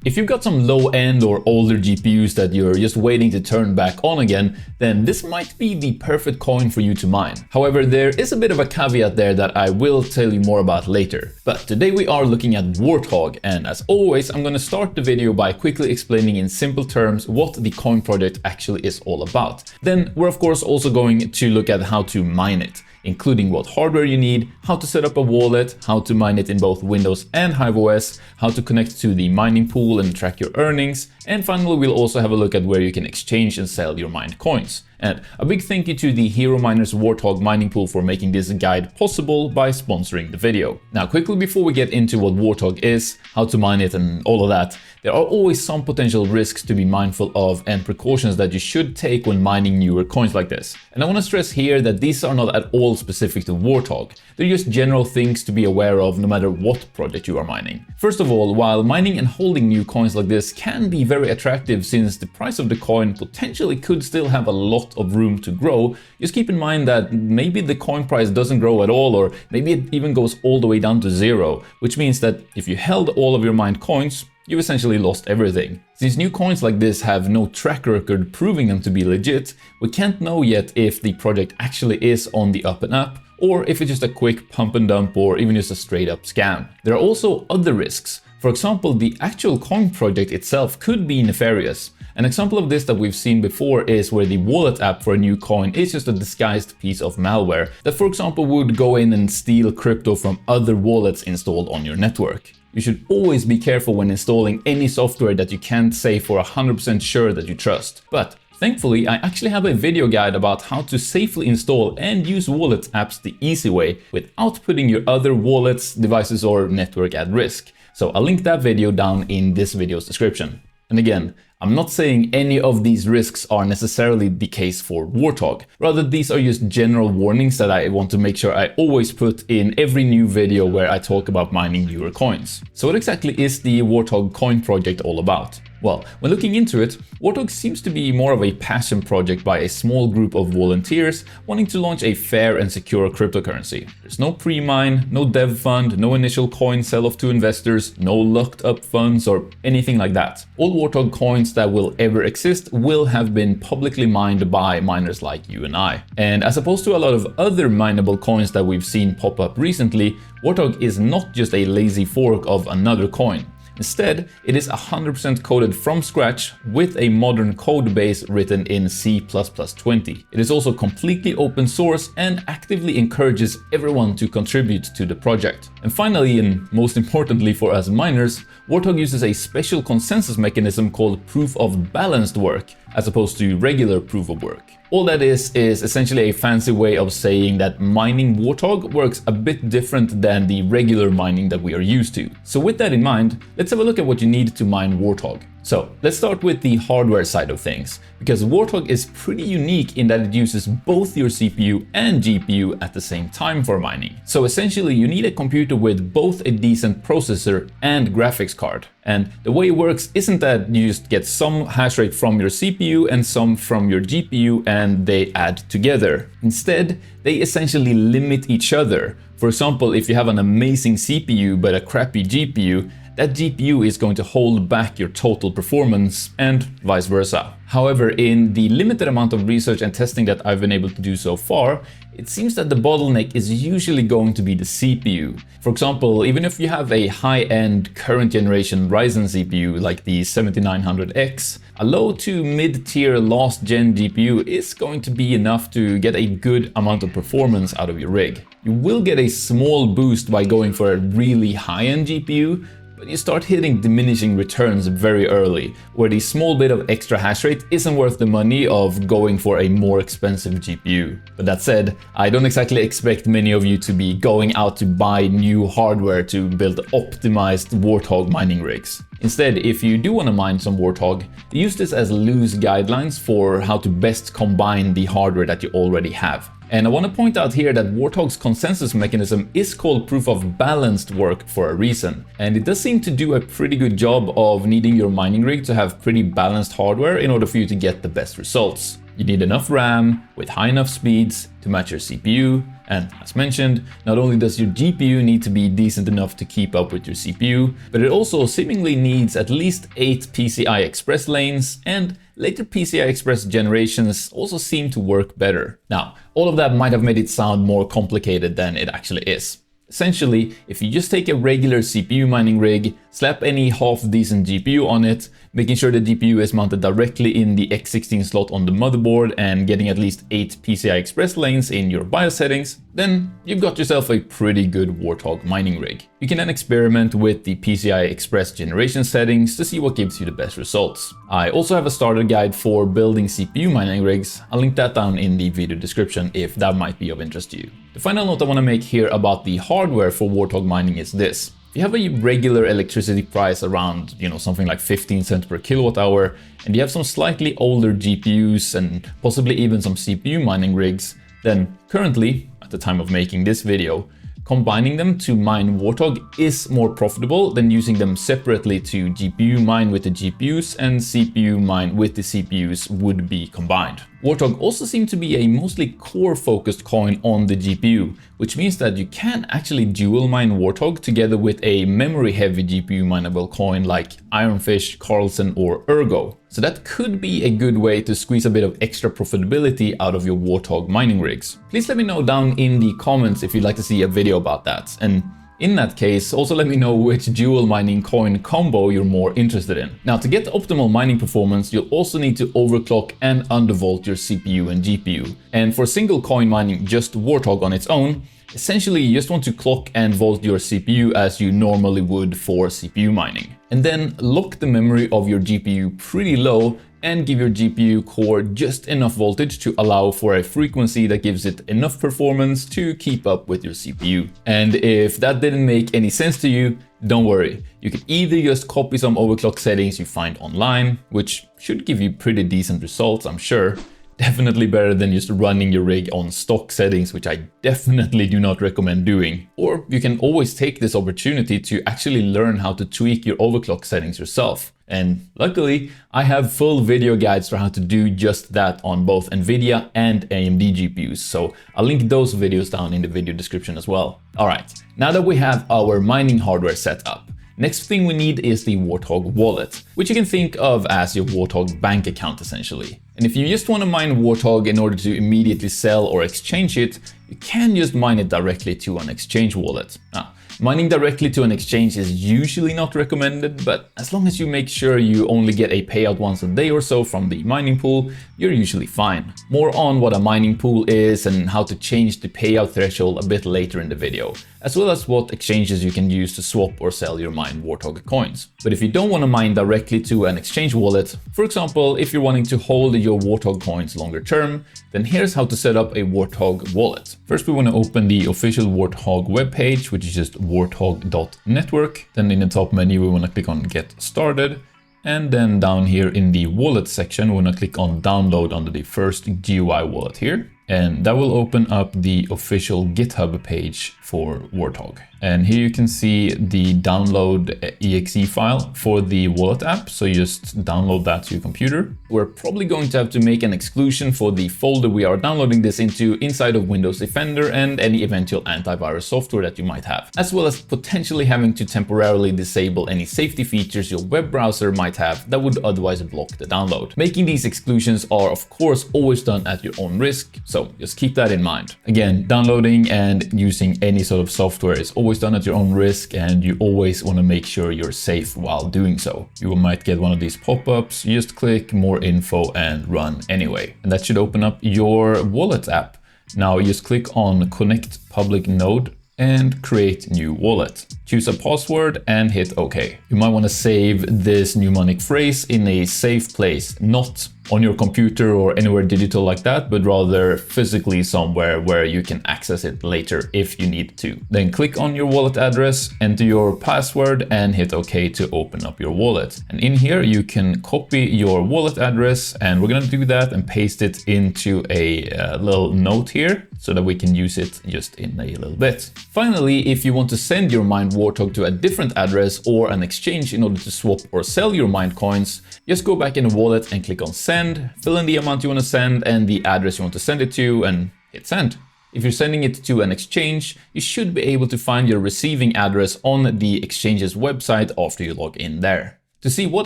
If you've got some low-end or older GPUs that you're just waiting to turn back on again, then this might be the perfect coin for you to mine. However, there is a bit of a caveat there that I will tell you more about later. But today we are looking at Warthog, and as always, I'm going to start the video by quickly explaining in simple terms what the coin project actually is all about. Then we're of course also going to look at how to mine it, including what hardware you need, how to set up a wallet, how to mine it in both Windows and HiveOS, how to connect to the mining pool and track your earnings, and finally we'll also have a look at where you can exchange and sell your mined coins. And a big thank you to the Hero Miners Warthog mining pool for making this guide possible by sponsoring the video. Now quickly before we get into what Warthog is, how to mine it and all of that, there are always some potential risks to be mindful of and precautions that you should take when mining newer coins like this. And I want to stress here that these are not at all specific to Warthog. They're just general things to be aware of no matter what project you are mining. First of all, while mining and holding new coins like this can be very attractive since the price of the coin potentially could still have a lot of room to grow, just keep in mind that maybe the coin price doesn't grow at all, or maybe it even goes all the way down to zero, which means that if you held all of your mined coins, you've essentially lost everything. Since new coins like this have no track record proving them to be legit, we can't know yet if the project actually is on the up and up, or if it's just a quick pump and dump or even just a straight up scam. There are also other risks. For example, the actual coin project itself could be nefarious. An example of this that we've seen before is where the wallet app for a new coin is just a disguised piece of malware that, for example, would go in and steal crypto from other wallets installed on your network. You should always be careful when installing any software that you can't say for 100% sure that you trust. But thankfully, I actually have a video guide about how to safely install and use wallet apps the easy way without putting your other wallets, devices or network at risk. So I'll link that video down in this video's description. And again, I'm not saying any of these risks are necessarily the case for Warthog. Rather, these are just general warnings that I want to make sure I always put in every new video where I talk about mining newer coins. So what exactly is the Warthog coin project all about? Well, when looking into it, Warthog seems to be more of a passion project by a small group of volunteers wanting to launch a fair and secure cryptocurrency. There's no pre-mine, no dev fund, no initial coin sell-off to investors, no locked up funds or anything like that. All Warthog coins that will ever exist will have been publicly mined by miners like you and I. And as opposed to a lot of other mineable coins that we've seen pop up recently, Warthog is not just a lazy fork of another coin. Instead, it is 100% coded from scratch with a modern code base written in 𝗧++20. It is also completely open source and actively encourages everyone to contribute to the project. And finally, and most importantly for us miners, Warthog uses a special consensus mechanism called proof of balanced work, as opposed to regular proof of work. All that is essentially a fancy way of saying that mining Warthog works a bit different than the regular mining that we are used to. So with that in mind, let's have a look at what you need to mine Warthog. So let's start with the hardware side of things, because Warthog is pretty unique in that it uses both your CPU and GPU at the same time for mining. So essentially you need a computer with both a decent processor and graphics card. And the way it works isn't that you just get some hash rate from your CPU and some from your GPU and they add together. Instead, they essentially limit each other. For example, if you have an amazing CPU but a crappy GPU, that GPU is going to hold back your total performance and vice versa. However, in the limited amount of research and testing that I've been able to do so far, it seems that the bottleneck is usually going to be the CPU. For example, even if you have a high-end current generation Ryzen CPU like the 7900X, a low to mid-tier last gen GPU is going to be enough to get a good amount of performance out of your rig. You will get a small boost by going for a really high-end GPU, but you start hitting diminishing returns very early, where the small bit of extra hash rate isn't worth the money of going for a more expensive GPU. But that said, I don't exactly expect many of you to be going out to buy new hardware to build optimized Warthog mining rigs. Instead, if you do want to mine some Warthog, use this as loose guidelines for how to best combine the hardware that you already have. And I want to point out here that Warthog's consensus mechanism is called proof of balanced work for a reason. And it does seem to do a pretty good job of needing your mining rig to have pretty balanced hardware in order for you to get the best results. You need enough RAM with high enough speeds to match your CPU, And as mentioned, not only does your GPU need to be decent enough to keep up with your CPU, but it also seemingly needs at least 8 PCI Express lanes, and later PCI Express generations also seem to work better. Now, all of that might have made it sound more complicated than it actually is. Essentially, if you just take a regular CPU mining rig, slap any half-decent GPU on it, making sure the GPU is mounted directly in the X16 slot on the motherboard and getting at least 8 PCI Express lanes in your BIOS settings, then you've got yourself a pretty good Warthog mining rig. You can then experiment with the PCI Express generation settings to see what gives you the best results. I also have a starter guide for building CPU mining rigs. I'll link that down in the video description if that might be of interest to you. The final note I want to make here about the hardware for Warthog mining is this. If you have a regular electricity price around, something like 15 cents per kilowatt hour, and you have some slightly older GPUs and possibly even some CPU mining rigs, then currently, at the time of making this video, combining them to mine Warthog is more profitable than using them separately to GPU mine with the GPUs and CPU mine with the CPUs would be combined. Warthog also seems to be a mostly core-focused coin on the GPU, which means that you can actually dual mine Warthog together with a memory-heavy GPU mineable coin like Ironfish, Carlson, or Ergo. So that could be a good way to squeeze a bit of extra profitability out of your Warthog mining rigs. Please let me know down in the comments if you'd like to see a video about that. And in that case, also let me know which dual mining coin combo you're more interested in. Now, to get optimal mining performance, you'll also need to overclock and undervolt your CPU and GPU. And for single coin mining just Warthog on its own, essentially you just want to clock and volt your CPU as you normally would for CPU mining. And then lock the memory of your GPU pretty low and give your GPU core just enough voltage to allow for a frequency that gives it enough performance to keep up with your CPU. And if that didn't make any sense to you, don't worry. You can either just copy some overclock settings you find online, which should give you pretty decent results, I'm sure. Definitely better than just running your rig on stock settings, which I definitely do not recommend doing. Or you can always take this opportunity to actually learn how to tweak your overclock settings yourself. And luckily, I have full video guides for how to do just that on both NVIDIA and AMD GPUs, so I'll link those videos down in the video description as well. Alright, now that we have our mining hardware set up, next thing we need is the Warthog wallet, which you can think of as your Warthog bank account essentially. And if you just want to mine Warthog in order to immediately sell or exchange it, you can just mine it directly to an exchange wallet. Now, mining directly to an exchange is usually not recommended, but as long as you make sure you only get a payout once a day or so from the mining pool, you're usually fine. More on what a mining pool is and how to change the payout threshold a bit later in the video, as well as what exchanges you can use to swap or sell your mined Warthog coins. But if you don't want to mine directly to an exchange wallet, for example, if you're wanting to hold your Warthog coins longer term, then here's how to set up a Warthog wallet. First, we want to open the official Warthog webpage, which is just warthog.network. Then in the top menu, we want to click on Get Started. And then down here in the wallet section, we want to click on Download under the first GUI wallet here. And that will open up the official GitHub page for Warthog. And here you can see the download exe file for the wallet app. So you just download that to your computer. We're probably going to have to make an exclusion for the folder we are downloading this into inside of Windows Defender and any eventual antivirus software that you might have, as well as potentially having to temporarily disable any safety features your web browser might have that would otherwise block the download. Making these exclusions are of course always done at your own risk, so just keep that in mind. Again, downloading and using any sort of software is always done at your own risk, and you always want to make sure you're safe while doing so. You might get one of these pop-ups, you just click more info and run anyway. And that should open up your wallet app. Now you just click on Connect Public Node and create new wallet. Choose a password and hit OK. You might want to save this mnemonic phrase in a safe place, not on your computer or anywhere digital like that, but rather physically somewhere where you can access it later if you need to. Then click on your wallet address, enter your password and hit OK to open up your wallet. And in here you can copy your wallet address, and we're gonna do that and paste it into a little note here so that we can use it just in a little bit. Finally, if you want to send your mined Warthog to a different address or an exchange in order to swap or sell your mined coins, just go back in the wallet and click on send, fill in the amount you want to send and the address you want to send it to, and hit send. If you're sending it to an exchange, you should be able to find your receiving address on the exchange's website after you log in there. To see what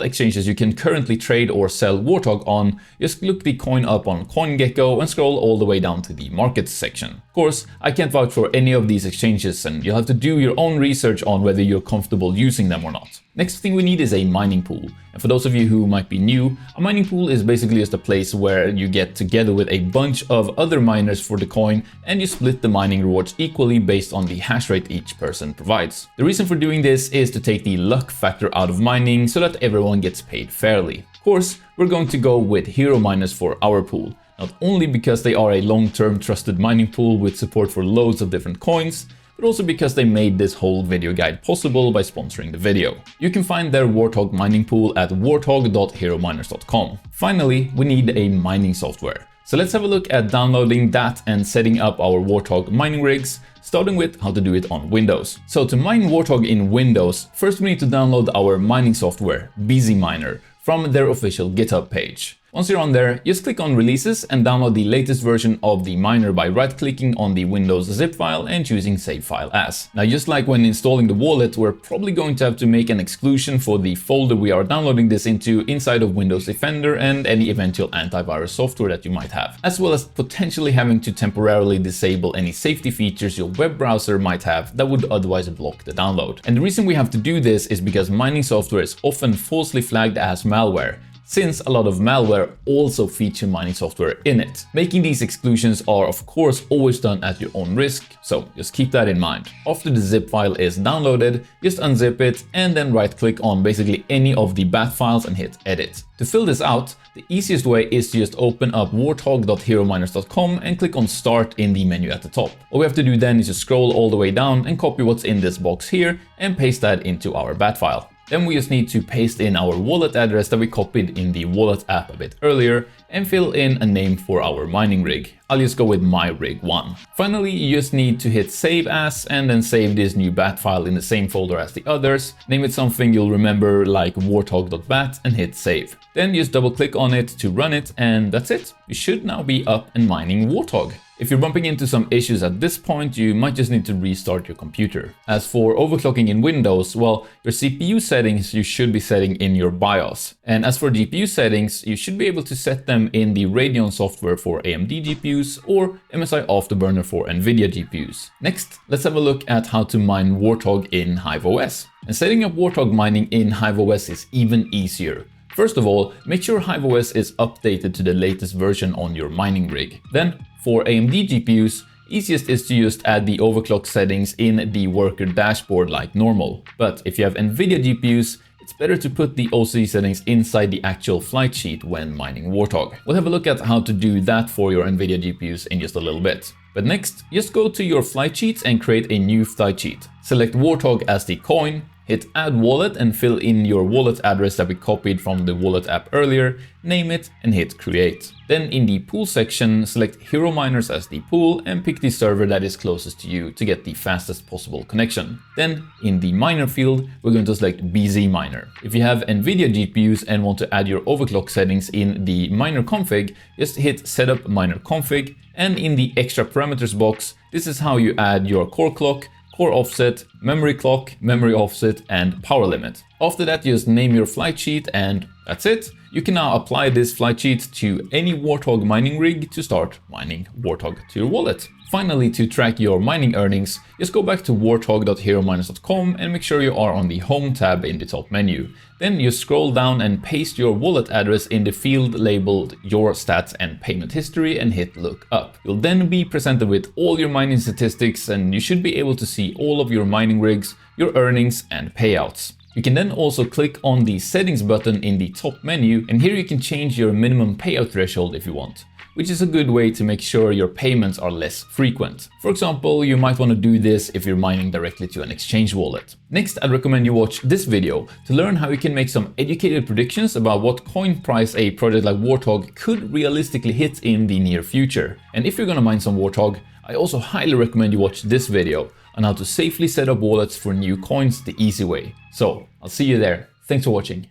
exchanges you can currently trade or sell Warthog on, just look the coin up on CoinGecko and scroll all the way down to the markets section. Of course, I can't vouch for any of these exchanges and you'll have to do your own research on whether you're comfortable using them or not. Next thing we need is a mining pool. And for those of you who might be new, a mining pool is basically just a place where you get together with a bunch of other miners for the coin and you split the mining rewards equally based on the hash rate each person provides. The reason for doing this is to take the luck factor out of mining so that everyone gets paid fairly. Of course, we're going to go with hero miners for our pool, not only because they are a long-term trusted mining pool with support for loads of different coins, but also because they made this whole video guide possible by sponsoring the video. You can find their Warthog mining pool at warthog.herominers.com. Finally, we need a mining software. So let's have a look at downloading that and setting up our Warthog mining rigs, starting with how to do it on Windows. So to mine Warthog in Windows, first we need to download our mining software, 𝗧-𝗦𝗧, from their official GitHub page. Once you're on there, just click on Releases and download the latest version of the miner by right-clicking on the Windows zip file and choosing Save File As. Now, just like when installing the wallet, we're probably going to have to make an exclusion for the folder we are downloading this into inside of Windows Defender and any eventual antivirus software that you might have, as well as potentially having to temporarily disable any safety features your web browser might have that would otherwise block the download. And the reason we have to do this is because mining software is often falsely flagged as malware, since a lot of malware also feature mining software in it. Making these exclusions are of course always done at your own risk, so just keep that in mind. After the zip file is downloaded, just unzip it and then right click on basically any of the bat files and hit edit. To fill this out, the easiest way is to just open up warthog.herominers.com and click on start in the menu at the top. All we have to do then is just scroll all the way down and copy what's in this box here and paste that into our bat file. Then we just need to paste in our wallet address that we copied in the wallet app a bit earlier and fill in a name for our mining rig. I'll just go with myrig1. Finally, you just need to hit save as and then save this new bat file in the same folder as the others. Name it something you'll remember like warthog.bat and hit save. Then just double click on it to run it and that's it. You should now be up and mining Warthog. If you're bumping into some issues at this point, you might just need to restart your computer. As for overclocking in Windows, well, your CPU settings you should be setting in your BIOS. And as for GPU settings, you should be able to set them in the Radeon software for AMD GPUs or MSI Afterburner for NVIDIA GPUs. Next, let's have a look at how to mine Warthog in HiveOS. And setting up Warthog mining in HiveOS is even easier. First of all, make sure HiveOS is updated to the latest version on your mining rig. Then, for AMD GPUs, easiest is to just add the overclock settings in the worker dashboard like normal. But if you have NVIDIA GPUs, it's better to put the OC settings inside the actual flight sheet when mining Warthog. We'll have a look at how to do that for your NVIDIA GPUs in just a little bit. But next, just go to your flight sheets and create a new flight sheet. Select Warthog as the coin, hit add wallet and fill in your wallet address that we copied from the wallet app earlier, name it and hit create. Then in the pool section, select Hero Miners as the pool and pick the server that is closest to you to get the fastest possible connection. Then in the miner field, we're going to select 𝗧-𝗦𝗧. If you have NVIDIA GPUs and want to add your overclock settings in the miner config, just hit setup miner config, and in the extra parameters box, this is how you add your core clock, core offset, memory clock, memory offset, and power limit. After that, just name your flight sheet and that's it. You can now apply this flight sheet to any Warthog mining rig to start mining Warthog to your wallet. Finally, to track your mining earnings, just go back to warthog.herominers.com and make sure you are on the Home tab in the top menu. Then you scroll down and paste your wallet address in the field labeled Your Stats and Payment History and hit Look Up. You'll then be presented with all your mining statistics and you should be able to see all of your mining rigs, your earnings and payouts. You can then also click on the settings button in the top menu and here you can change your minimum payout threshold if you want, which is a good way to make sure your payments are less frequent. For example, you might want to do this if you're mining directly to an exchange wallet. Next, I'd recommend you watch this video to learn how you can make some educated predictions about what coin price a project like Warthog could realistically hit in the near future. And if you're gonna mine some Warthog, I also highly recommend you watch this video on how to safely set up wallets for new coins the easy way. So, I'll see you there. Thanks for watching.